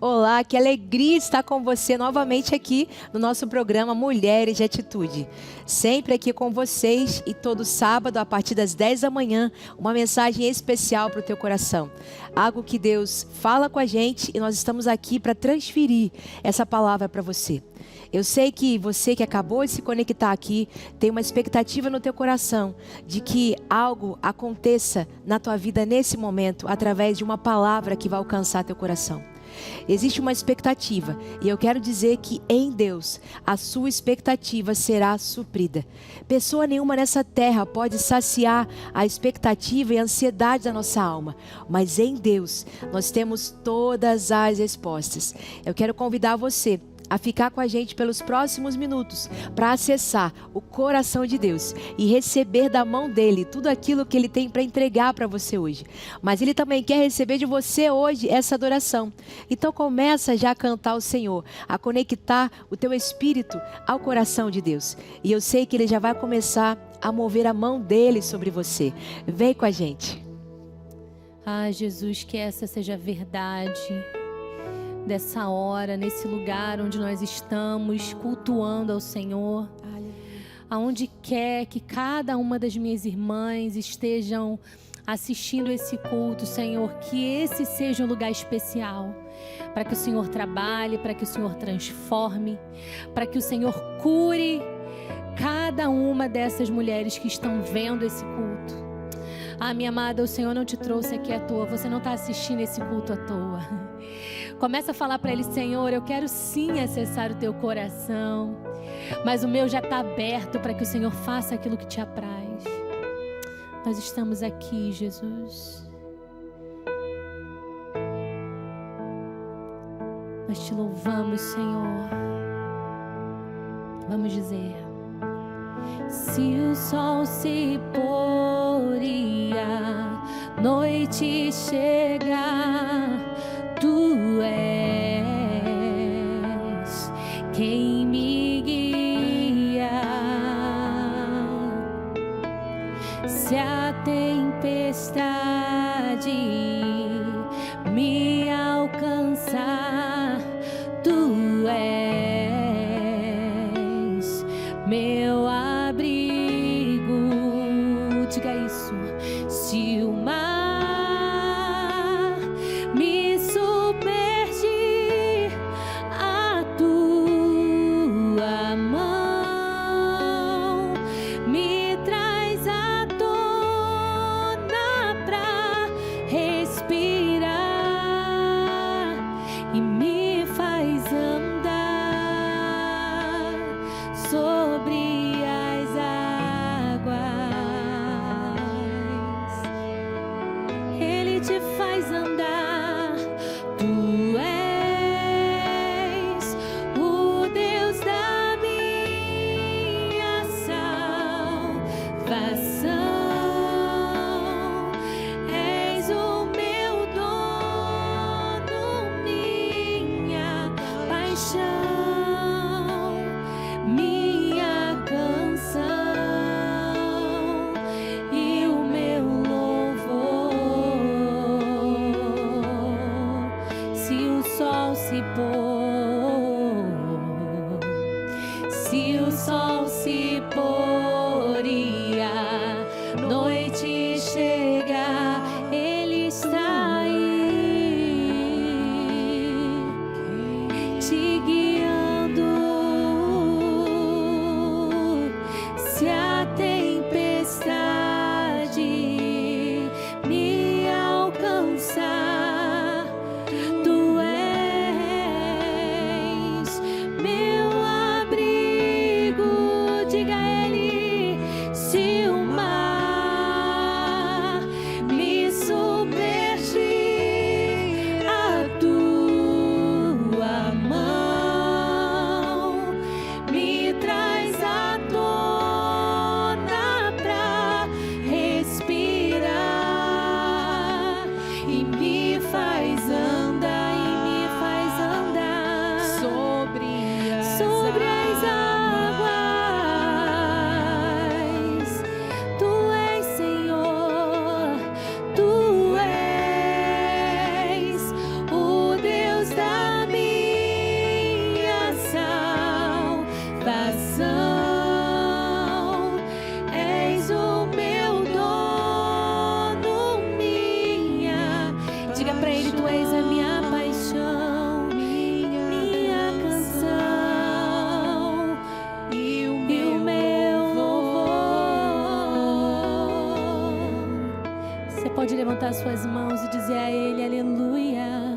Olá, que alegria estar com você novamente aqui no nosso programa Mulheres de Atitude. Sempre aqui com vocês e todo sábado a partir das 10 da manhã, uma mensagem especial para o teu coração. Algo que Deus fala com a gente e nós estamos aqui para transferir essa palavra para você. Eu sei que você que acabou de se conectar aqui tem uma expectativa no teu coração de que algo aconteça na tua vida nesse momento através de uma palavra que vai alcançar teu coração. Existe uma expectativa e eu quero dizer que em Deus a sua expectativa será suprida. Pessoa nenhuma nessa terra pode saciar a expectativa e a ansiedade da nossa alma, mas em Deus nós temos todas as respostas. Eu quero convidar você a ficar com a gente pelos próximos minutos para acessar o coração de Deus e receber da mão dele tudo aquilo que ele tem para entregar para você hoje. Mas ele também quer receber de você hoje essa adoração. Então começa já a cantar ao Senhor, a conectar o teu espírito ao coração de Deus. E eu sei que ele já vai começar a mover a mão dele sobre você. Vem com a gente. Ah, Jesus, que essa seja a verdade dessa hora, nesse lugar onde nós estamos cultuando ao Senhor. Aonde quer que cada uma das minhas irmãs estejam assistindo esse culto, Senhor, que esse seja um lugar especial, para que o Senhor trabalhe, para que o Senhor transforme, para que o Senhor cure cada uma dessas mulheres que estão vendo esse culto. Ah, minha amada, o Senhor não te trouxe aqui à toa, você não está assistindo esse culto à toa. Começa a falar para Ele: Senhor, eu quero sim acessar o Teu coração, mas o meu já está aberto para que o Senhor faça aquilo que Te apraz. Nós estamos aqui, Jesus. Nós Te louvamos, Senhor. Vamos dizer: se o sol se pôr e a noite chegar, Tu és quem me guia. Se a tempestade me alcançar, Tu és meu abrigo. Diga isso. Se o mar Tu és Tu és a minha paixão, minha canção e o meu louvor. Você pode levantar suas mãos e dizer a Ele: aleluia.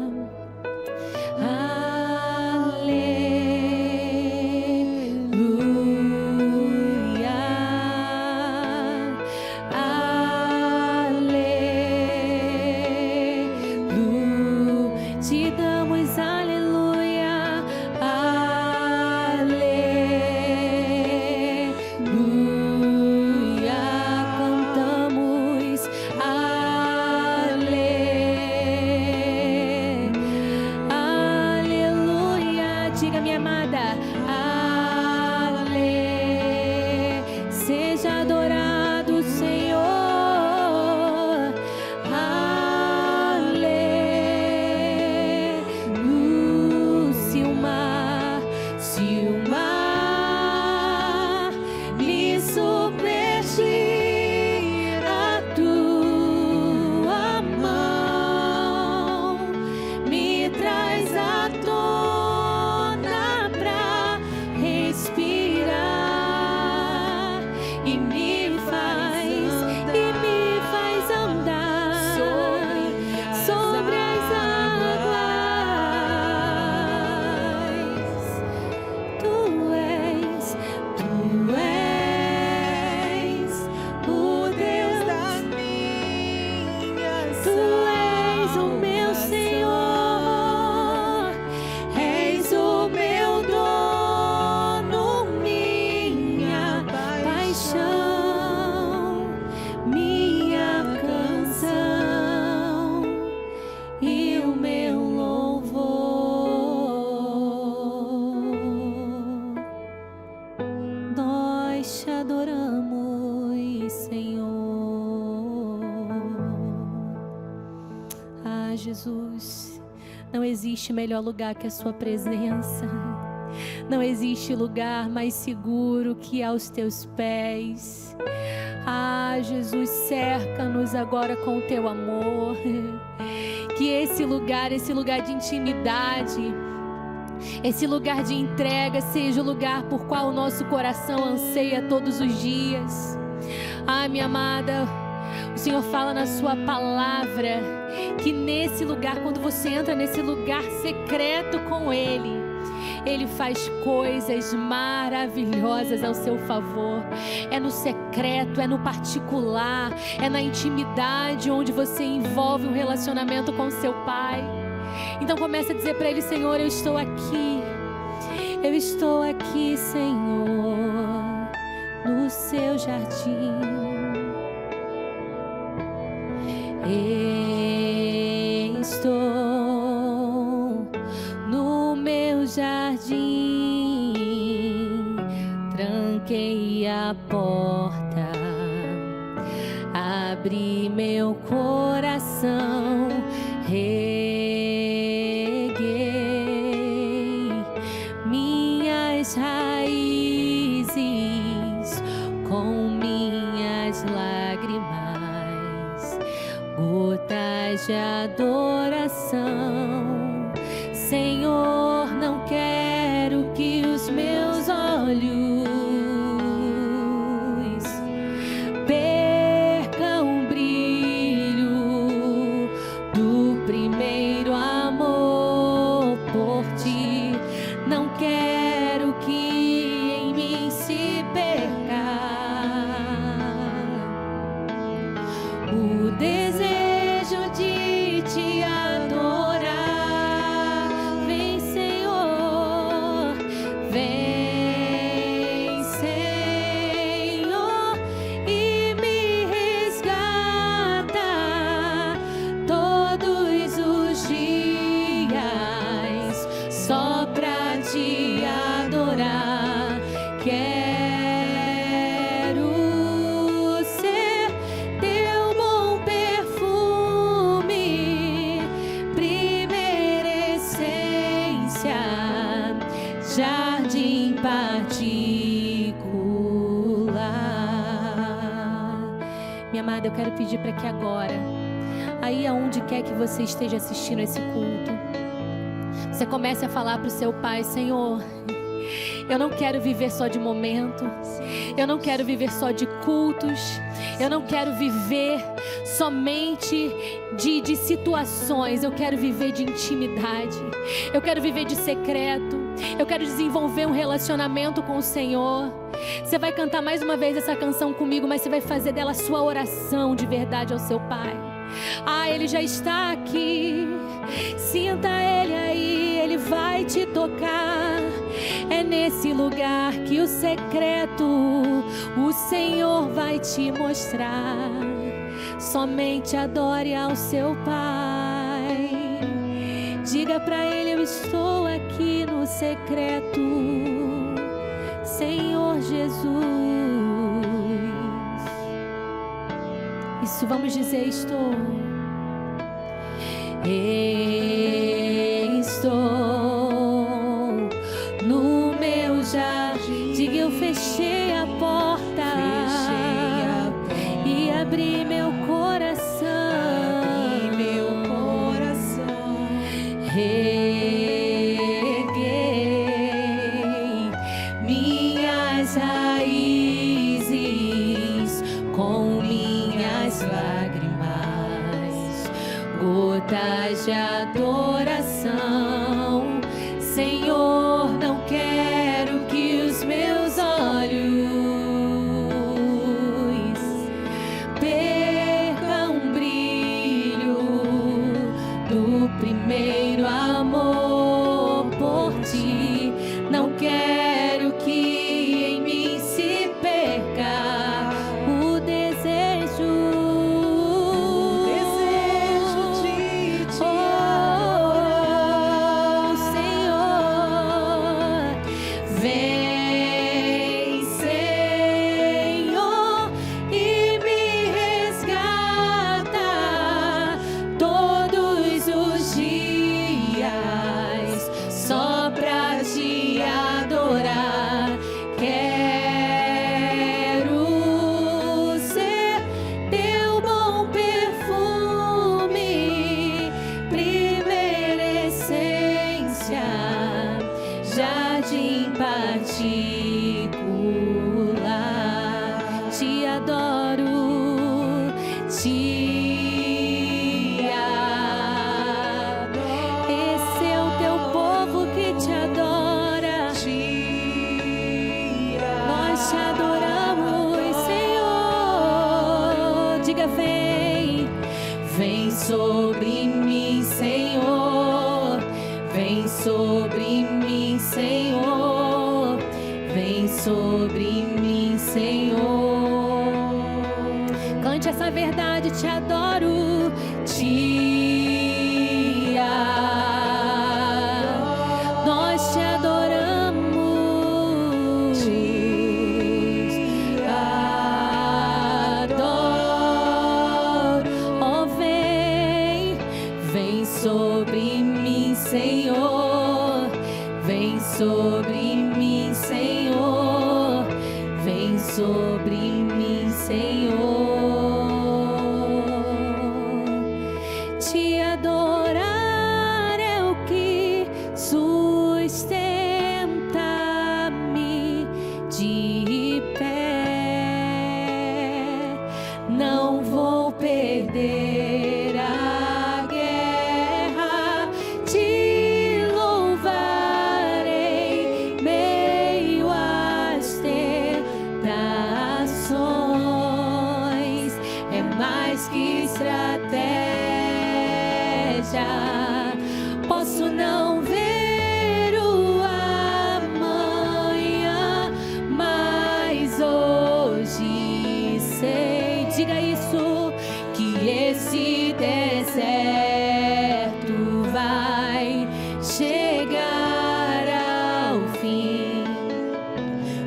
Jesus, não existe melhor lugar que a sua presença. Não existe lugar mais seguro que aos teus pés. Ah, Jesus, cerca-nos agora com o teu amor. Que esse lugar de intimidade, esse lugar de entrega seja o lugar por qual o nosso coração anseia todos os dias. Ah, minha amada, o Senhor fala na sua palavra que nesse lugar, quando você entra nesse lugar secreto com Ele, Ele faz coisas maravilhosas ao seu favor. É no secreto, é no particular, é na intimidade onde você envolve um relacionamento com seu Pai. Então começa a dizer para Ele: Senhor, eu estou aqui, Senhor, no seu jardim. Estou no meu jardim, tranquei a porta, abri meu coração, reguei minhas raízes com minhas lágrimas, gotas de adoração. Senhor, não quero que os meus olhos percam o brilho do primeiro amor por ti. Não quero que em mim se perca o desejo de te adorar. Vem, Senhor, vem, Senhor, e me resgata todos os dias só pra te adorar. Quero ser teu bom perfume, primeira essência, jardim particular. Minha amada, eu quero pedir para que agora aí aonde quer que você esteja assistindo esse culto, você comece a falar para o seu Pai: Senhor, eu não quero viver só de momento, eu não quero viver só de cultos, eu não quero viver somente de situações, eu quero viver de intimidade, eu quero viver de secreto, eu quero desenvolver um relacionamento com o Senhor. Você vai cantar mais uma vez essa canção comigo, mas você vai fazer dela sua oração de verdade ao seu Pai. Ele já está aqui, sinta Ele aí, Ele vai te tocar. É nesse lugar que o secreto o Senhor vai te mostrar. Somente adore ao seu Pai. Diga pra Ele: eu estou aqui no secreto, Senhor Jesus. Isso, vamos dizer: estou no meu jardim. Diga: eu fechei a porta e abri meu coração. Reguei minhas raízes com minhas lágrimas, gotas de adoração. Senhor, não quero que os meus olhos percam o brilho do primeiro amor por ti. Não quero que em mim se perca o desejo de te adorar. Senhor, vem, Senhor, e me resgata todos os dias, só pra te adorar. Quero ser teu bom perfume, primeira essência, jardim particular. Te adoro, te adoro. Esse é o teu povo que te adora. Nós te adoramos, Senhor. Diga: vem, vem sobre mim, Senhor. Vem sobre mim, Senhor. Vem sobre mim, Senhor. Cante essa verdade: te adoro, te adoro. Nós te adoramos, te adoro. Oh, vem, vem sobre mim, Senhor. Vem sobre mim, Senhor. Vem sobre mim, Senhor. Te adorar é o que sustenta-me de pé. Não vou perder a guerra, te louvarei meio às tentações. É mais que estratégia. Posso não ver o amanhã, mas hoje sei. Diga isso: que esse deserto vai chegar ao fim.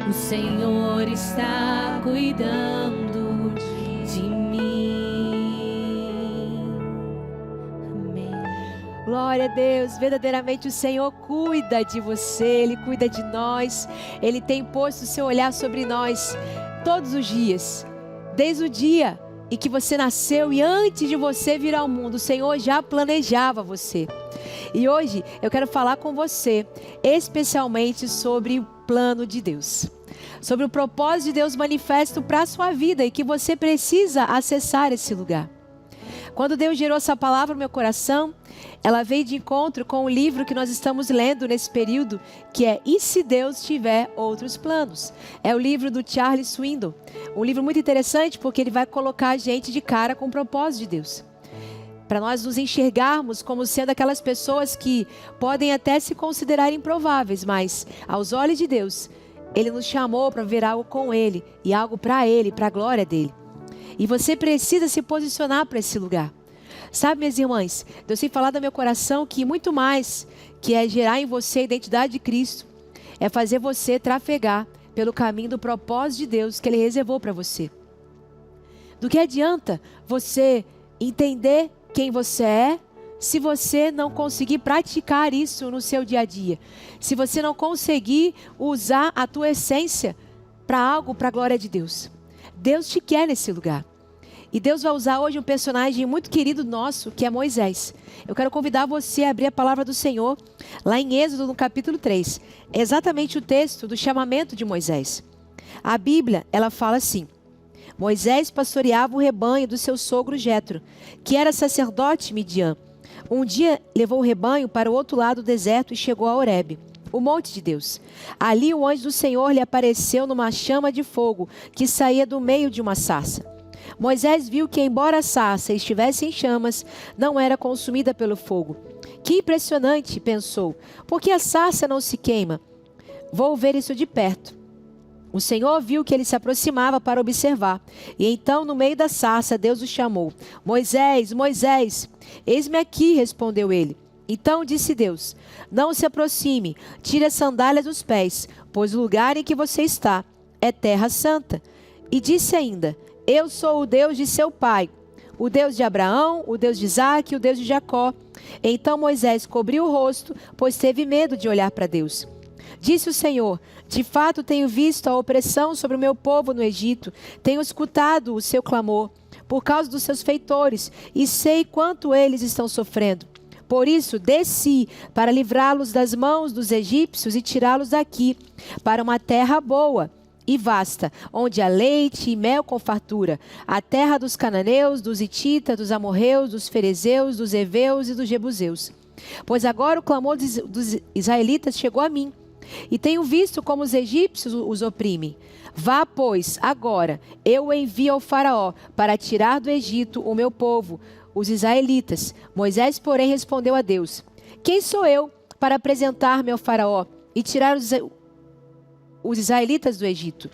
O Senhor está cuidando de mim. Amém. Glória a Deus, verdadeiramente o Senhor cuida de você, Ele cuida de nós, Ele tem posto o seu olhar sobre nós todos os dias, desde o dia e que você nasceu e antes de você vir ao mundo, o Senhor já planejava você. E hoje eu quero falar com você especialmente sobre o plano de Deus, sobre o propósito de Deus manifesto para a sua vida e que você precisa acessar esse lugar. Quando Deus gerou essa palavra no meu coração, ela veio de encontro com o livro que nós estamos lendo nesse período, que é E se Deus tiver outros planos? É o livro do Charles Swindoll. Um livro muito interessante porque ele vai colocar a gente de cara com o propósito de Deus. Para nós nos enxergarmos como sendo aquelas pessoas que podem até se considerar improváveis, mas aos olhos de Deus, Ele nos chamou para ver algo com Ele e algo para Ele, para a glória dEle. E você precisa se posicionar para esse lugar. Sabe, minhas irmãs, Deus tem falado no meu coração que muito mais que é gerar em você a identidade de Cristo, é fazer você trafegar pelo caminho do propósito de Deus que Ele reservou para você. Do que adianta você entender quem você é, se você não conseguir praticar isso no seu dia a dia? Se você não conseguir usar a tua essência para algo, para a glória de Deus. Deus te quer nesse lugar. E Deus vai usar hoje um personagem muito querido nosso, que é Moisés. Eu quero convidar você a abrir a palavra do Senhor, lá em Êxodo, no capítulo 3. É exatamente o texto do chamamento de Moisés. A Bíblia, ela fala assim: Moisés pastoreava o rebanho do seu sogro Jetro, que era sacerdote Midian. Um dia levou o rebanho para o outro lado do deserto e chegou a Horebe, o monte de Deus. Ali o anjo do Senhor lhe apareceu numa chama de fogo que saía do meio de uma sarça. Moisés viu que, embora a sarça estivesse em chamas, não era consumida pelo fogo. Que impressionante, pensou, por que a sarça não se queima? Vou ver isso de perto. O Senhor viu que ele se aproximava para observar. E então, no meio da sarça, Deus o chamou. Moisés, Moisés. Eis-me aqui, respondeu ele. Então disse Deus: não se aproxime, tire as sandálias dos pés, pois o lugar em que você está é terra santa. E disse ainda: eu sou o Deus de seu pai, o Deus de Abraão, o Deus de Isaque e o Deus de Jacó. Então Moisés cobriu o rosto, pois teve medo de olhar para Deus. Disse o Senhor: de fato tenho visto a opressão sobre o meu povo no Egito, tenho escutado o seu clamor por causa dos seus feitores e sei quanto eles estão sofrendo. Por isso desci para livrá-los das mãos dos egípcios e tirá-los daqui para uma terra boa e vasta, onde há leite e mel com fartura, a terra dos cananeus, dos hititas, dos amorreus, dos ferezeus, dos heveus e dos jebuseus. Pois agora o clamor dos israelitas chegou a mim, e tenho visto como os egípcios os oprimem. Vá, pois, agora, eu o envio ao faraó para tirar do Egito o meu povo, os israelitas. Moisés, porém, respondeu a Deus: quem sou eu para apresentar-me ao faraó e tirar os israelitas do Egito?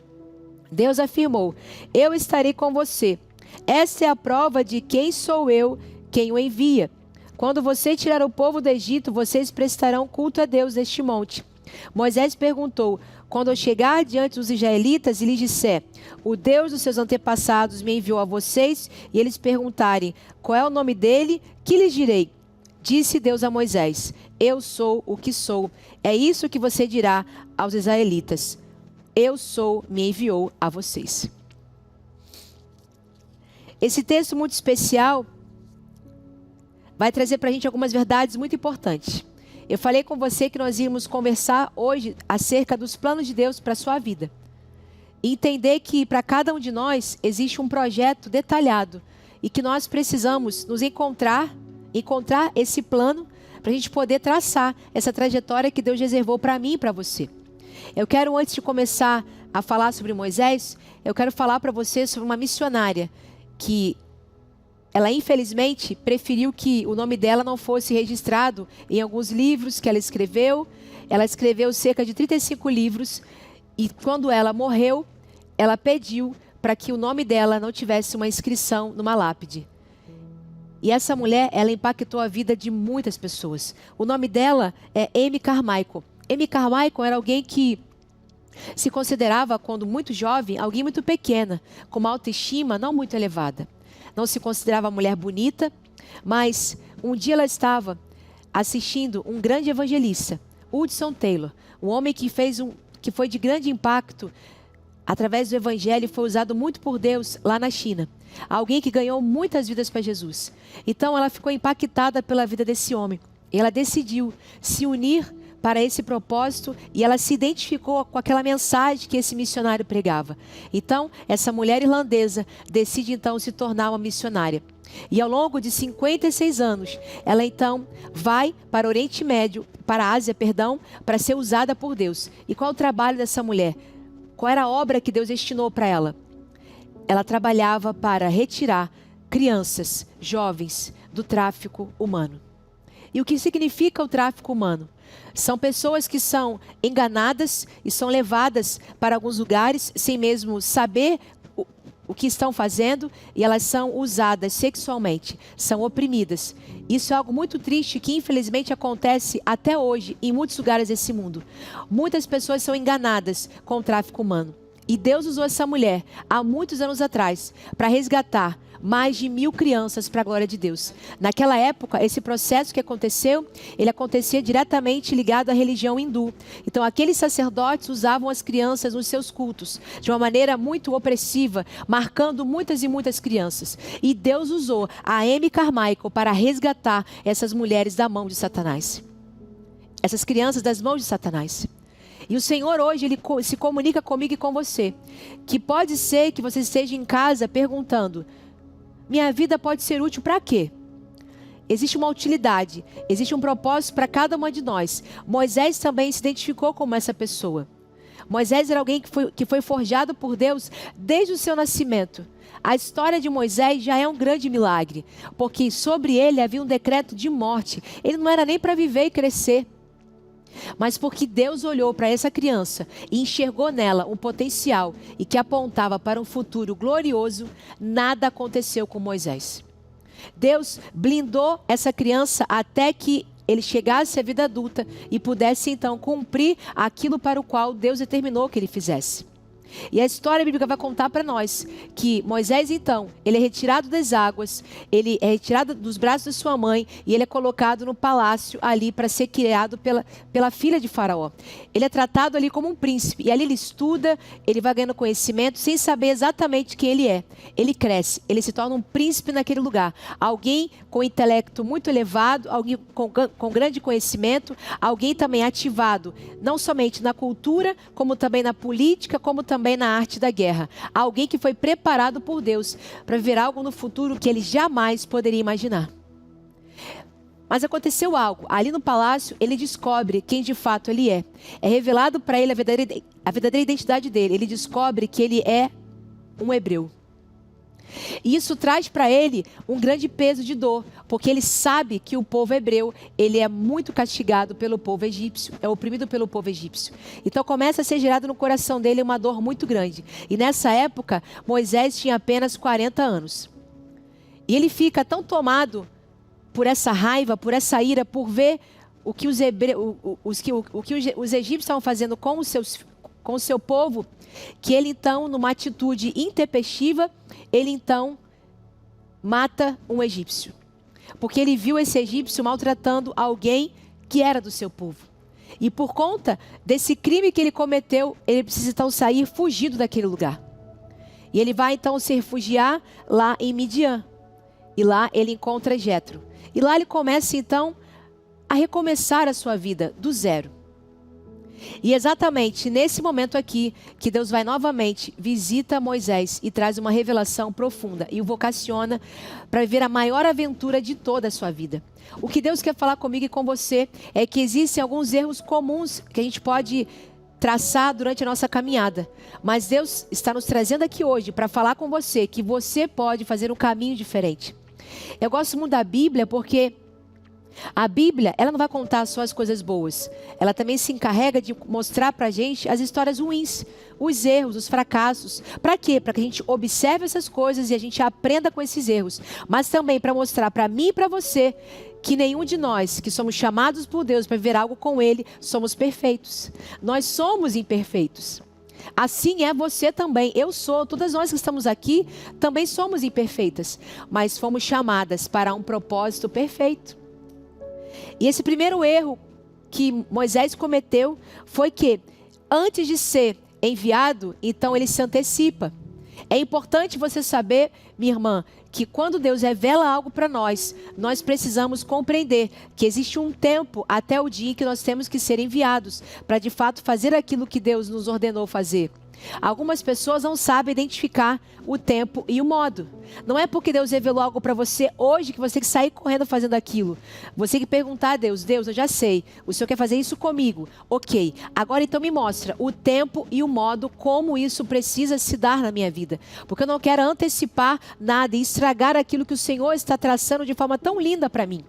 Deus afirmou: eu estarei com você. Esta é a prova de quem sou eu, quem o envia. Quando você tirar o povo do Egito, vocês prestarão culto a Deus neste monte. Moisés perguntou: quando eu chegar diante dos israelitas e lhes disser: o Deus dos seus antepassados me enviou a vocês, e eles perguntarem: qual é o nome dele? Que lhes direi? Disse Deus a Moisés: eu sou o que sou. É isso que você dirá aos israelitas: eu sou, me enviou a vocês. Esse texto muito especial vai trazer para a gente algumas verdades muito importantes. Eu falei com você que nós íamos conversar hoje acerca dos planos de Deus para a sua vida. E entender que para cada um de nós existe um projeto detalhado e que nós precisamos nos encontrar esse plano para a gente poder traçar essa trajetória que Deus reservou para mim e para você. Eu quero, antes de começar a falar sobre Moisés, eu quero falar para você sobre uma missionária que ela, infelizmente, preferiu que o nome dela não fosse registrado em alguns livros que ela escreveu. Ela escreveu cerca de 35 livros e quando ela morreu, ela pediu para que o nome dela não tivesse uma inscrição numa lápide. E essa mulher, ela impactou a vida de muitas pessoas. O nome dela é Amy Carmichael. Amy Carmichael era alguém que se considerava, quando muito jovem, alguém muito pequena, com uma autoestima não muito elevada. Não se considerava mulher bonita, mas um dia ela estava assistindo um grande evangelista, Hudson Taylor, um homem que foi de grande impacto através do evangelho, foi usado muito por Deus lá na China. Alguém que ganhou muitas vidas para Jesus. Então ela ficou impactada pela vida desse homem. E ela decidiu se unir para esse propósito e ela se identificou com aquela mensagem que esse missionário pregava. Então, essa mulher irlandesa decide então se tornar uma missionária. E ao longo de 56 anos, ela então vai para o Oriente Médio, para a Ásia, para ser usada por Deus. E qual é o trabalho dessa mulher? Qual era a obra que Deus destinou para ela? Ela trabalhava para retirar crianças, jovens, do tráfico humano. E o que significa o tráfico humano? São pessoas que são enganadas e são levadas para alguns lugares sem mesmo saber o que estão fazendo, e elas são usadas sexualmente, são oprimidas. Isso é algo muito triste que infelizmente acontece até hoje em muitos lugares desse mundo. Muitas pessoas são enganadas com o tráfico humano. E Deus usou essa mulher há muitos anos atrás para resgatar mais de 1000 crianças para a glória de Deus. Naquela época, esse processo que aconteceu, ele acontecia diretamente ligado à religião hindu. Então, aqueles sacerdotes usavam as crianças nos seus cultos de uma maneira muito opressiva, marcando muitas e muitas crianças. E Deus usou a Amy Carmichael para resgatar essas mulheres da mão de Satanás. Essas crianças das mãos de Satanás. E o Senhor hoje, Ele se comunica comigo e com você. Que pode ser que você esteja em casa perguntando: minha vida pode ser útil para quê? Existe uma utilidade, existe um propósito para cada uma de nós. Moisés também se identificou como essa pessoa. Moisés era alguém que foi forjado por Deus desde o seu nascimento. A história de Moisés já é um grande milagre, porque sobre ele havia um decreto de morte. Ele não era nem para viver e crescer. Mas porque Deus olhou para essa criança e enxergou nela um potencial e que apontava para um futuro glorioso, nada aconteceu com Moisés. Deus blindou essa criança até que ele chegasse à vida adulta e pudesse então cumprir aquilo para o qual Deus determinou que ele fizesse. E a história bíblica vai contar para nós que Moisés então, ele é retirado das águas, ele é retirado dos braços de sua mãe e ele é colocado no palácio ali para ser criado pela filha de Faraó. Ele é tratado ali como um príncipe e ali ele estuda, ele vai ganhando conhecimento sem saber exatamente quem ele é. Ele cresce, ele se torna um príncipe naquele lugar. Alguém com intelecto muito elevado, alguém com grande conhecimento, alguém também ativado, não somente na cultura, como também na política, como também na arte da guerra. Alguém que foi preparado por Deus para viver algo no futuro que ele jamais poderia imaginar. Mas aconteceu algo. Ali no palácio, ele descobre quem de fato ele é. É revelado para ele a verdadeira identidade dele. Ele descobre que ele é um hebreu. E isso traz para ele um grande peso de dor, porque ele sabe que o povo hebreu, ele é muito castigado pelo povo egípcio, é oprimido pelo povo egípcio. Então começa a ser gerado no coração dele uma dor muito grande. E nessa época, Moisés tinha apenas 40 anos. E ele fica tão tomado por essa raiva, por essa ira, por ver o que os egípcios estavam fazendo com o seu povo, que ele então, numa atitude intempestiva, ele então mata um egípcio. Porque ele viu esse egípcio maltratando alguém que era do seu povo. E por conta desse crime que ele cometeu, ele precisa então sair fugido daquele lugar. E ele vai então se refugiar lá em Midian. E lá ele encontra Jetro. E lá ele começa então a recomeçar a sua vida do zero. E exatamente nesse momento aqui que Deus vai novamente, visita Moisés e traz uma revelação profunda e o vocaciona para viver a maior aventura de toda a sua vida. O que Deus quer falar comigo e com você é que existem alguns erros comuns que a gente pode traçar durante a nossa caminhada. Mas Deus está nos trazendo aqui hoje para falar com você que você pode fazer um caminho diferente. Eu gosto muito da Bíblia porque a Bíblia, ela não vai contar só as coisas boas. Ela também se encarrega de mostrar pra gente as histórias ruins, os erros, os fracassos. Para quê? Para que a gente observe essas coisas e a gente aprenda com esses erros. Mas também para mostrar para mim e para você que nenhum de nós, que somos chamados por Deus para viver algo com Ele, somos perfeitos. Nós somos imperfeitos. Assim é você também. Eu sou, todas nós que estamos aqui, também somos imperfeitas. Mas fomos chamadas para um propósito perfeito. E esse primeiro erro que Moisés cometeu foi que, antes de ser enviado, então ele se antecipa. É importante você saber, minha irmã, que quando Deus revela algo para nós, nós precisamos compreender que existe um tempo até o dia em que nós temos que ser enviados para de fato fazer aquilo que Deus nos ordenou fazer. Algumas pessoas não sabem identificar o tempo e o modo. Não é porque Deus revelou algo para você hoje que você tem que sair correndo fazendo aquilo. Você tem que perguntar a Deus: Deus, eu já sei, o Senhor quer fazer isso comigo. Ok, agora então me mostra o tempo e o modo como isso precisa se dar na minha vida. Porque eu não quero antecipar nada e estragar aquilo que o Senhor está traçando de forma tão linda para mim.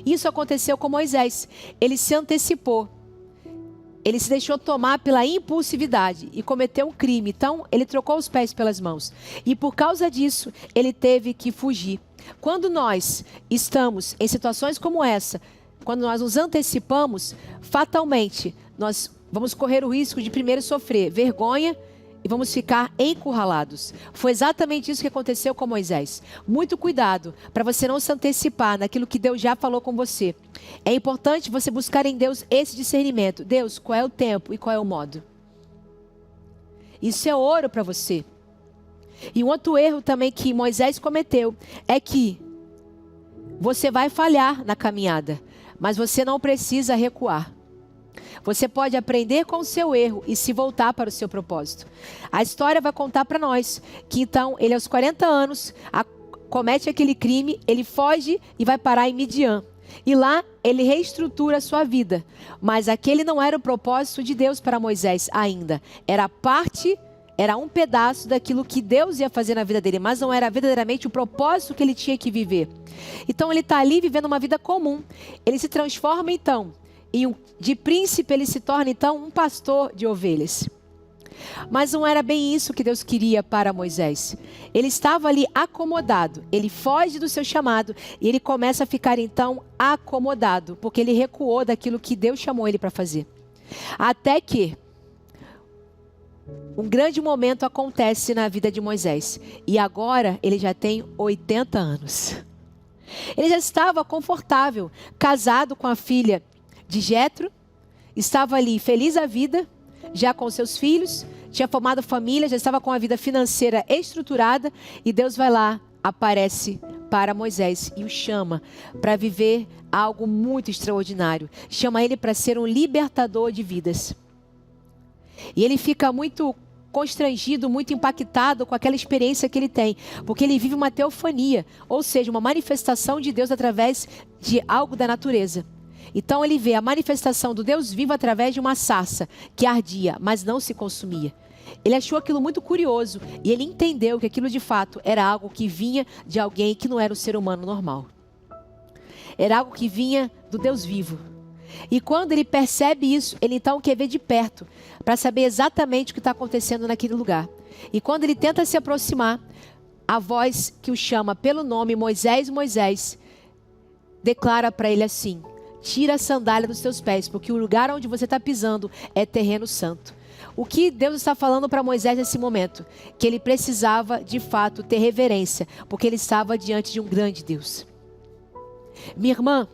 Isso aconteceu com Moisés. Ele se antecipou. Ele se deixou tomar pela impulsividade e cometeu um crime. Então, ele trocou os pés pelas mãos. E por causa disso, ele teve que fugir. Quando nós estamos em situações como essa, quando nós nos antecipamos, fatalmente, nós vamos correr o risco de primeiro sofrer vergonha e vamos ficar encurralados. Foi exatamente isso que aconteceu com Moisés. Muito cuidado para você não se antecipar naquilo que Deus já falou com você. É importante você buscar em Deus esse discernimento. Deus, qual é o tempo e qual é o modo? Isso é ouro para você. E um outro erro também que Moisés cometeu é que você vai falhar na caminhada, mas você não precisa recuar. Você pode aprender com o seu erro e se voltar para o seu propósito. A história vai contar para nós que então ele aos 40 anos comete aquele crime, ele foge e vai parar em Midian. E lá ele reestrutura a sua vida. Mas aquele não era o propósito de Deus para Moisés ainda. Era um pedaço daquilo que Deus ia fazer na vida dele, mas não era verdadeiramente o propósito que ele tinha que viver. Então ele está ali vivendo uma vida comum. Ele se transforma então. E de príncipe ele se torna então um pastor de ovelhas. Mas não era bem isso que Deus queria para Moisés. Ele estava ali acomodado. Ele foge do seu chamado e ele começa a ficar então acomodado, porque ele recuou daquilo que Deus chamou ele para fazer. Até que um grande momento acontece na vida de Moisés. E agora ele já tem 80 anos. Ele já estava confortável, casado com a filha de Jetro, estava ali feliz a vida, já com seus filhos, tinha formado família, já estava com a vida financeira estruturada, e Deus vai lá, aparece para Moisés e o chama para viver algo muito extraordinário. Chama ele para ser um libertador de vidas. E ele fica muito constrangido, muito impactado com aquela experiência que ele tem, porque ele vive uma teofania, ou seja, uma manifestação de Deus através de algo da natureza. Então ele vê a manifestação do Deus vivo através de uma sarça que ardia, mas não se consumia. Ele achou aquilo muito curioso e ele entendeu que aquilo de fato era algo que vinha de alguém que não era um ser humano normal. Era algo que vinha do Deus vivo. E quando ele percebe isso, ele então quer ver de perto, para saber exatamente o que está acontecendo naquele lugar. E quando ele tenta se aproximar, a voz que o chama pelo nome Moisés, Moisés, declara para ele assim: tira a sandália dos teus pés, porque o lugar onde você está pisando é terreno santo. O que Deus está falando para Moisés nesse momento? Que ele precisava de fato ter reverência, porque ele estava diante de um grande Deus. Minha irmã,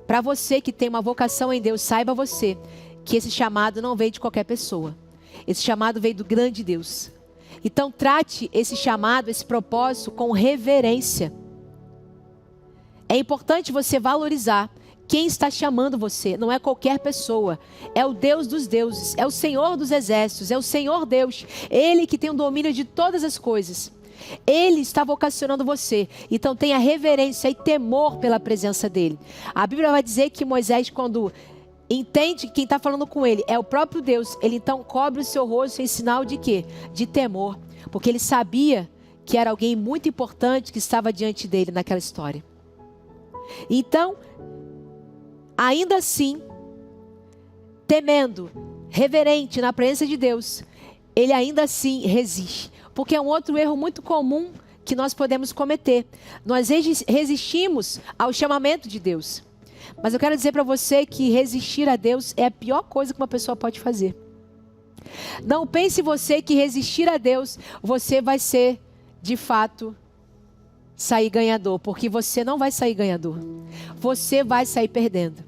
para você que tem uma vocação em Deus, saiba você que esse chamado não veio de qualquer pessoa. Esse chamado veio do grande Deus. Então trate esse chamado, esse propósito com reverência. É importante você valorizar quem está chamando você. Não é qualquer pessoa. É o Deus dos deuses. É o Senhor dos exércitos. É o Senhor Deus. Ele que tem o domínio de todas as coisas. Ele está vocacionando você. Então tenha reverência e temor pela presença dele. A Bíblia vai dizer que Moisés, quando entende que quem está falando com ele é o próprio Deus, ele então cobre o seu rosto em sinal de quê? De temor. Porque ele sabia que era alguém muito importante que estava diante dele naquela história. Então, ainda assim, temendo, reverente na presença de Deus, ele ainda assim resiste. Porque é um outro erro muito comum que nós podemos cometer. Nós resistimos ao chamamento de Deus. Mas eu quero dizer para você que resistir a Deus é a pior coisa que uma pessoa pode fazer. Não pense você que resistir a Deus, você vai ser, de fato, sair ganhador. Porque você não vai sair ganhador. Você vai sair perdendo.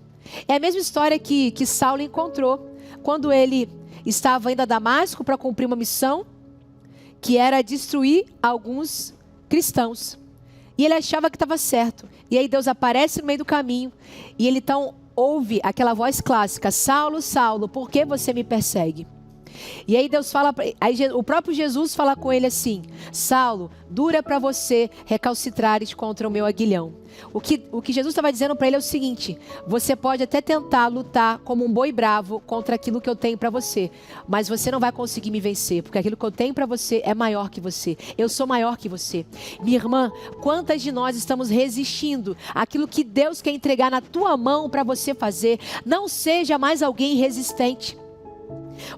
É a mesma história que Saulo encontrou quando ele estava indo a Damasco para cumprir uma missão, que era destruir alguns cristãos. E ele achava que estava certo. E aí Deus aparece no meio do caminho, e ele então ouve aquela voz clássica: Saulo, Saulo, por que você me persegue? E aí Deus fala, aí o próprio Jesus fala com ele assim: Saulo, dura para você recalcitrares contra o meu aguilhão. O que Jesus estava dizendo para ele é o seguinte: você pode até tentar lutar como um boi bravo contra aquilo que eu tenho para você, mas você não vai conseguir me vencer, porque aquilo que eu tenho para você é maior que você. Eu sou maior que você. Minha irmã, quantas de nós estamos resistindo àquilo que Deus quer entregar na tua mão para você fazer? Não seja mais alguém resistente.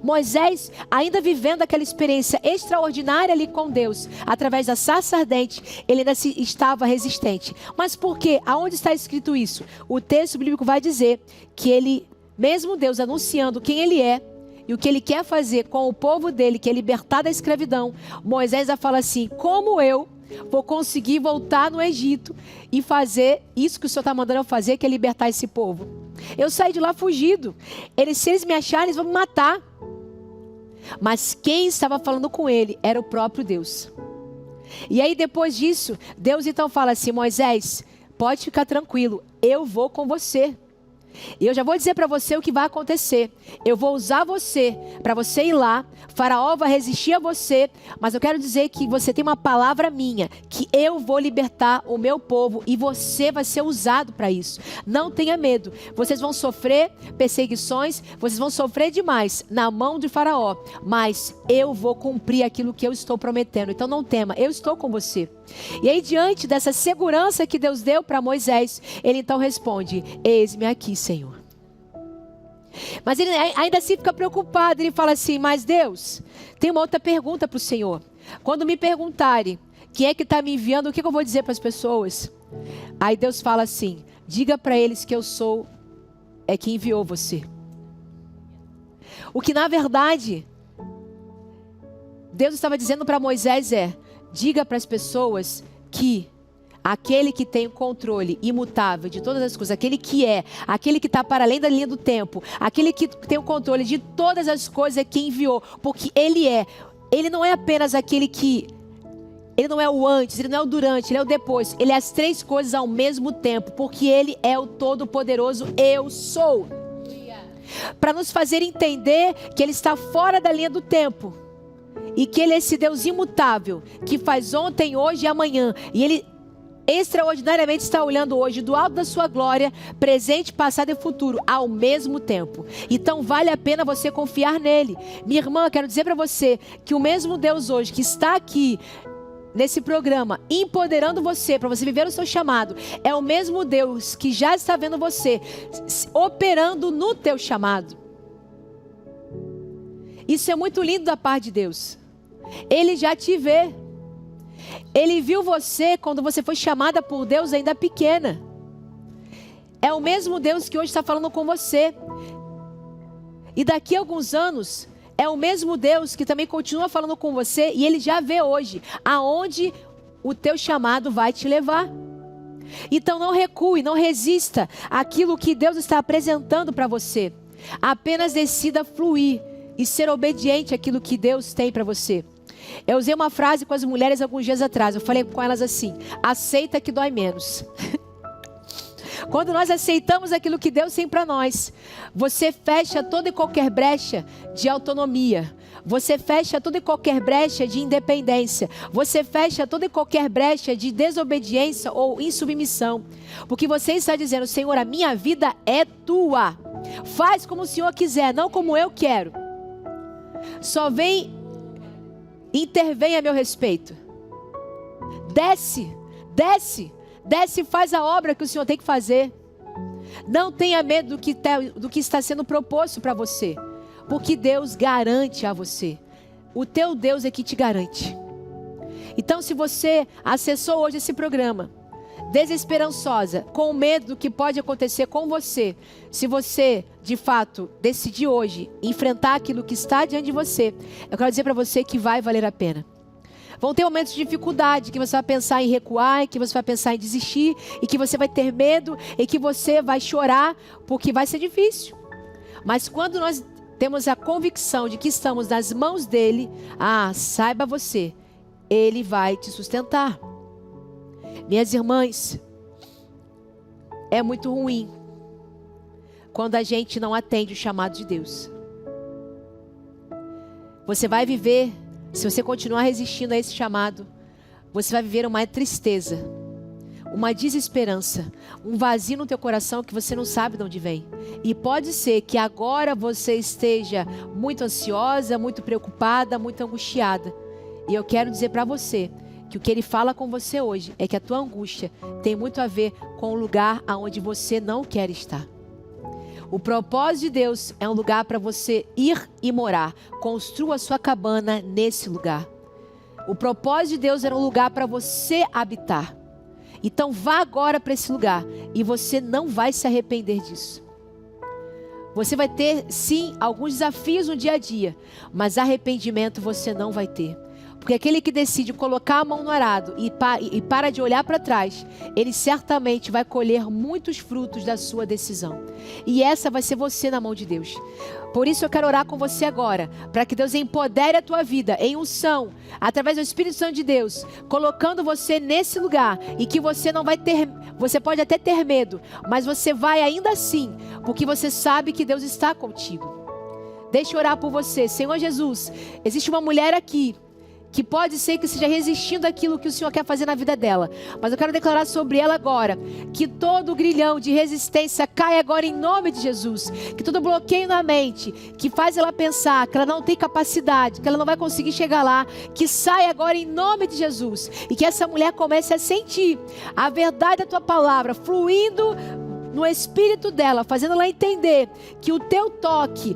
Moisés, ainda vivendo aquela experiência extraordinária ali com Deus, através da sarça ardente, ele ainda estava resistente. Mas por quê? Aonde está escrito isso? O texto bíblico vai dizer que ele, mesmo Deus anunciando quem ele é e o que ele quer fazer com o povo dele, que é libertar da escravidão, Moisés já fala assim: como eu vou conseguir voltar no Egito e fazer isso que o Senhor está mandando eu fazer, que é libertar esse povo? Eu saí de lá fugido. Se eles me acharem, eles vão me matar. Mas quem estava falando com ele era o próprio Deus. E aí depois disso, Deus então fala assim: Moisés, pode ficar tranquilo, eu vou com você. E eu já vou dizer para você o que vai acontecer. Eu vou usar você para você ir lá. Faraó vai resistir a você, mas eu quero dizer que você tem uma palavra minha, que eu vou libertar o meu povo e você vai ser usado para isso. Não tenha medo. Vocês vão sofrer perseguições, vocês vão sofrer demais na mão de Faraó, mas eu vou cumprir aquilo que eu estou prometendo. Então não tema, eu estou com você. E aí, diante dessa segurança que Deus deu para Moisés, ele então responde: eis-me aqui, Senhor. Mas ele ainda assim fica preocupado. Ele fala assim: mas Deus, tem uma outra pergunta para o Senhor. Quando me perguntarem quem é que está me enviando, o que eu vou dizer para as pessoas? Aí Deus fala assim: diga para eles que eu sou que enviou você. O que na verdade Deus estava dizendo para Moisés diga para as pessoas que aquele que tem o controle imutável de todas as coisas, aquele que está para além da linha do tempo, aquele que tem o controle de todas as coisas é quem enviou, porque ele não é apenas aquele que, ele não é o antes, ele não é o durante, ele é o depois, ele é as três coisas ao mesmo tempo, porque ele é o todo-poderoso eu sou. Para nos fazer entender que ele está fora da linha do tempo, e que ele é esse Deus imutável, que faz ontem, hoje e amanhã. E ele extraordinariamente está olhando hoje do alto da sua glória, presente, passado e futuro, ao mesmo tempo. Então vale a pena você confiar nele. Minha irmã, eu quero dizer para você que o mesmo Deus hoje que está aqui nesse programa, empoderando você para você viver o seu chamado, é o mesmo Deus que já está vendo você operando no teu chamado. Isso é muito lindo da parte de Deus. Ele já te vê. Ele viu você quando você foi chamada por Deus ainda pequena. É o mesmo Deus que hoje está falando com você. E daqui a alguns anos, é o mesmo Deus que também continua falando com você. E Ele já vê hoje aonde o teu chamado vai te levar. Então não recue, não resista àquilo que Deus está apresentando para você. Apenas decida fluir e ser obediente àquilo que Deus tem para você. Eu usei uma frase com as mulheres alguns dias atrás. Eu falei com elas assim: aceita que dói menos. Quando nós aceitamos aquilo que Deus tem para nós, você fecha toda e qualquer brecha de autonomia. Você fecha toda e qualquer brecha de independência. Você fecha toda e qualquer brecha de desobediência ou insubmissão. Porque você está dizendo: Senhor, a minha vida é tua. Faz como o Senhor quiser, não como eu quero. Só intervém a meu respeito. Desce e faz a obra que o Senhor tem que fazer. Não tenha medo do que está sendo proposto para você, porque Deus garante a você. O teu Deus é que te garante. Então, se você acessou hoje esse programa desesperançosa, com medo do que pode acontecer com você, se você de fato decidir hoje enfrentar aquilo que está diante de você, eu quero dizer para você que vai valer a pena. Vão ter momentos de dificuldade, que você vai pensar em recuar, que você vai pensar em desistir, e que você vai ter medo, e que você vai chorar, porque vai ser difícil. Mas quando nós temos a convicção de que estamos nas mãos dele, saiba você, ele vai te sustentar. Minhas irmãs, é muito ruim quando a gente não atende o chamado de Deus. Você vai viver, se você continuar resistindo a esse chamado, você vai viver uma tristeza, uma desesperança, um vazio no teu coração que você não sabe de onde vem. E pode ser que agora você esteja muito ansiosa, muito preocupada, muito angustiada. E eu quero dizer para você que o que ele fala com você hoje é que a tua angústia tem muito a ver com o lugar aonde você não quer estar. O propósito de Deus é um lugar para você ir e morar. Construa a sua cabana nesse lugar. O propósito de Deus era um lugar para você habitar. Então vá agora para esse lugar e você não vai se arrepender disso. Você vai ter, sim, alguns desafios no dia a dia, mas arrependimento você não vai ter. Porque aquele que decide colocar a mão no arado e para de olhar para trás, ele certamente vai colher muitos frutos da sua decisão. E essa vai ser você na mão de Deus. Por isso eu quero orar com você agora, para que Deus empodere a tua vida em unção, através do Espírito Santo de Deus, colocando você nesse lugar, e que você não vai ter, você pode até ter medo, mas você vai ainda assim, porque você sabe que Deus está contigo. Deixa eu orar por você. Senhor Jesus, existe uma mulher aqui, que pode ser que esteja resistindo àquilo que o Senhor quer fazer na vida dela. Mas eu quero declarar sobre ela agora, que todo grilhão de resistência caia agora em nome de Jesus. Que todo bloqueio na mente, que faz ela pensar que ela não tem capacidade, que ela não vai conseguir chegar lá, que saia agora em nome de Jesus. E que essa mulher comece a sentir a verdade da tua palavra, fluindo no espírito dela, fazendo ela entender que o teu toque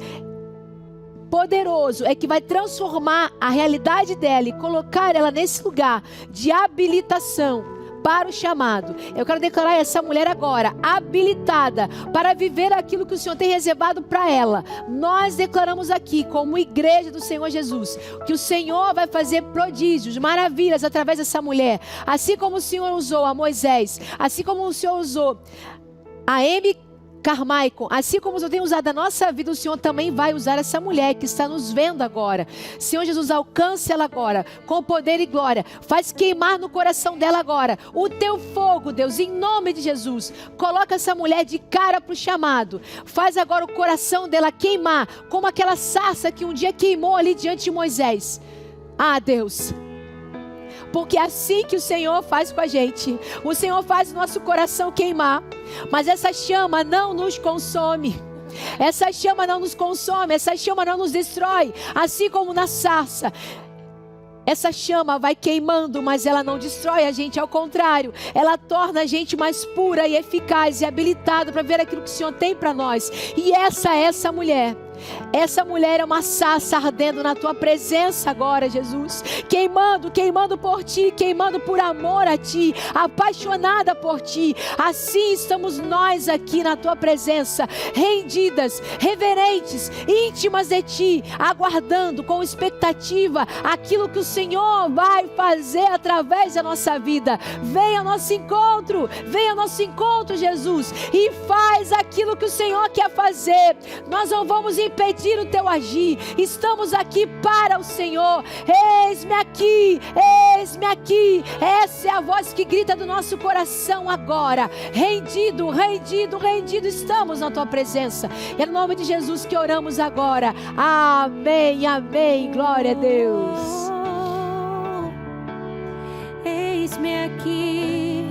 poderoso é que vai transformar a realidade dela e colocar ela nesse lugar de habilitação para o chamado. Eu quero declarar essa mulher agora habilitada para viver aquilo que o Senhor tem reservado para ela. Nós declaramos aqui, como igreja do Senhor Jesus, que o Senhor vai fazer prodígios, maravilhas através dessa mulher. Assim como o Senhor usou a Moisés, assim como o Senhor usou a Amy Carmichael, assim como o Senhor tem usado a nossa vida, o Senhor também vai usar essa mulher que está nos vendo agora. Senhor Jesus, alcance ela agora com poder e glória. Faz queimar no coração dela agora o teu fogo, Deus, em nome de Jesus. Coloca essa mulher de cara para o chamado. Faz agora o coração dela queimar como aquela sarça que um dia queimou ali diante de Moisés. Deus, porque é assim que o Senhor faz com a gente. O Senhor faz o nosso coração queimar. Mas essa chama não nos consome. Essa chama não nos consome. Essa chama não nos destrói. Assim como na sarça. Essa chama vai queimando, mas ela não destrói a gente. Ao contrário, ela torna a gente mais pura e eficaz e habilitada para ver aquilo que o Senhor tem para nós. E essa mulher. Essa mulher é uma sarça ardendo na tua presença agora, Jesus. Queimando por ti, queimando por amor a ti, apaixonada por ti. Assim estamos nós aqui na tua presença, rendidas, reverentes, íntimas de ti, aguardando com expectativa aquilo que o Senhor vai fazer através da nossa vida. Venha ao nosso encontro, Jesus, e faz aquilo que o Senhor quer fazer. Nós não vamos impedir o teu agir. Estamos aqui para o Senhor. Eis-me aqui, eis-me aqui. Essa é a voz que grita do nosso coração agora. Rendido, rendido, rendido, estamos na tua presença. É no nome de Jesus que oramos agora. Amém, amém. Glória a Deus. Eis-me aqui.